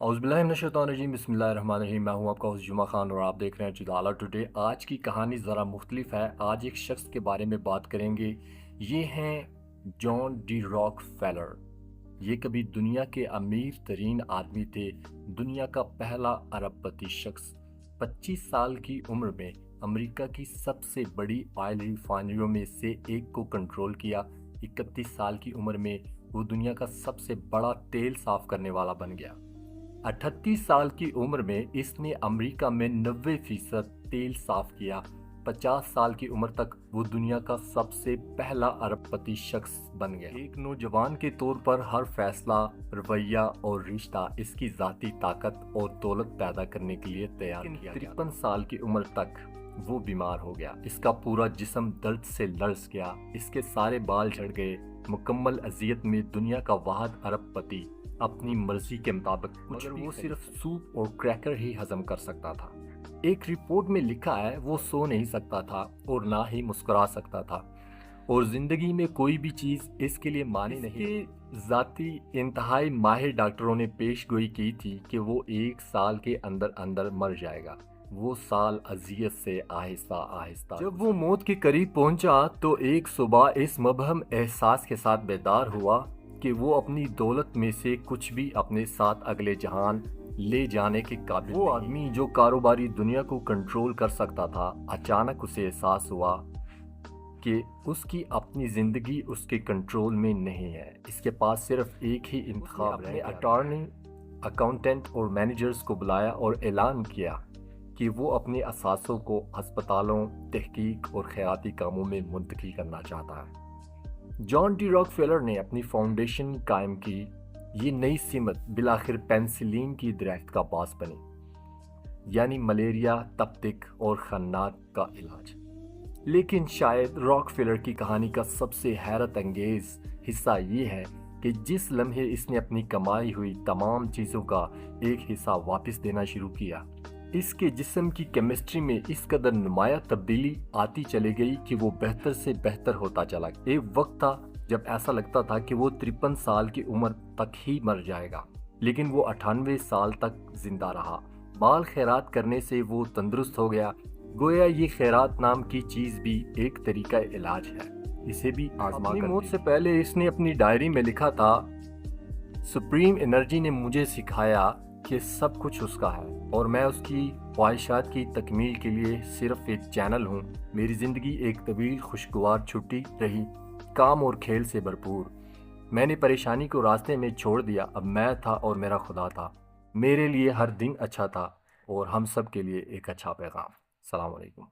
औज़ुबिल्लाहिमिनश्शैतानिर्रजीम बिस्मिल्लाहिर्रहमानिर्रहीम। मैं हूं आपका होस्ट जुमा खान और आप देख रहे हैं जुदाला टुडे। आज की कहानी ज़रा मुख्तलिफ है। आज एक शख्स के बारे में बात करेंगे। ये हैं जॉन डी रॉकफेलर। ये कभी दुनिया के अमीर तरीन आदमी थे। दुनिया का पहला अरबपति शख्स 25 साल की उम्र में अमेरिका की सबसे बड़ी ऑयल रिफाइनरियों में से एक को कंट्रोल किया। 31 साल की उम्र में वो दुनिया का सबसे बड़ा तेल साफ करने वाला बन गया। 38 साल की उम्र में इसने अमेरिका में 90% तेल साफ किया। 50 साल की उम्र तक वो दुनिया का सबसे पहला अरबपति शख्स बन गया। एक नौजवान के तौर पर हर फैसला, रवैया और रिश्ता इसकी ज़ाती ताकत और दौलत पैदा करने के लिए तैयार किया गया। 53 साल की उम्र तक वो बीमार हो गया। इसका पूरा जिस्म दर्द से लरस गया। इसके सारे बाल झड़ गए। मुकम्मल अजियत में दुनिया का वाहिद अरबपति अपनी मर्जी के मुताबिक मगर वो सिर्फ सूप और क्रैकर ही हजम कर सकता था। एक रिपोर्ट में लिखा है वो सो नहीं सकता था और ना ही मुस्कुरा सकता था और जिंदगी में कोई भी चीज इसके लिए मानी नहीं। जाती इंतहाई माहिर डॉक्टरों ने पेशगोई की थी कि वो 1 साल के अंदर अंदर मर जाएगा। वो साल अजियत से आहिस्ता आहिस्ता जब वो मौत के करीब पहुंचा तो एक सुबह इस मबहम एहसास के साथ बेदार हुआ कि वो अपनी दौलत में से कुछ भी अपने साथ अगले जहान ले जाने के काबिल वो आदमी जो कारोबारी दुनिया को कंट्रोल कर सकता था, अचानक उसे एहसास हुआ कि उसकी अपनी जिंदगी उसके कंट्रोल में नहीं है। इसके पास सिर्फ एक ही इंतखाब है। अटॉर्नी, अकाउंटेंट और मैनेजर्स को बुलाया और ऐलान किया कि वो अपने असासों को अस्पतालों, तहकीक और खैराती कामों में मुंतकिल करना चाहता है। जॉन डी रॉकफेलर ने अपनी फाउंडेशन कायम की। ये नई सिमत बिलाखिर पेनिसिलिन की दरख्त का बास बनी, यानी मलेरिया, तप्तिक और खन्नाक का इलाज। लेकिन शायद रॉकफेलर की कहानी का सबसे हैरत अंगेज हिस्सा ये है कि जिस लम्हे इसने अपनी कमाई हुई तमाम चीज़ों का एक हिस्सा वापस देना शुरू किया, इसके जिस्म की केमिस्ट्री में इस कदर नुमाया तब्दीली आती चली गई कि वो बेहतर से बेहतर होता चला। एक वक्त था जब ऐसा लगता था कि वो 53 साल की उम्र तक ही मर जाएगा, लेकिन वो 98 साल तक जिंदा रहा। माल खैरात करने से वो तंदुरुस्त हो गया। गोया ये खैरात नाम की चीज भी एक तरीका इलाज है, इसे भी आजमा कर मौत से पहले इसने अपनी डायरी में लिखा था, सुप्रीम एनर्जी ने मुझे सिखाया कि सब कुछ उसका है और मैं उसकी ख्वाहिशात की तकमील के लिए सिर्फ एक चैनल हूँ। मेरी ज़िंदगी एक तवील खुशगवार छुट्टी रही, काम और खेल से भरपूर। मैंने परेशानी को रास्ते में छोड़ दिया। अब मैं था और मेरा खुदा था। मेरे लिए हर दिन अच्छा था और हम सब के लिए एक अच्छा पैगाम। अस्सलाम वालेकुम।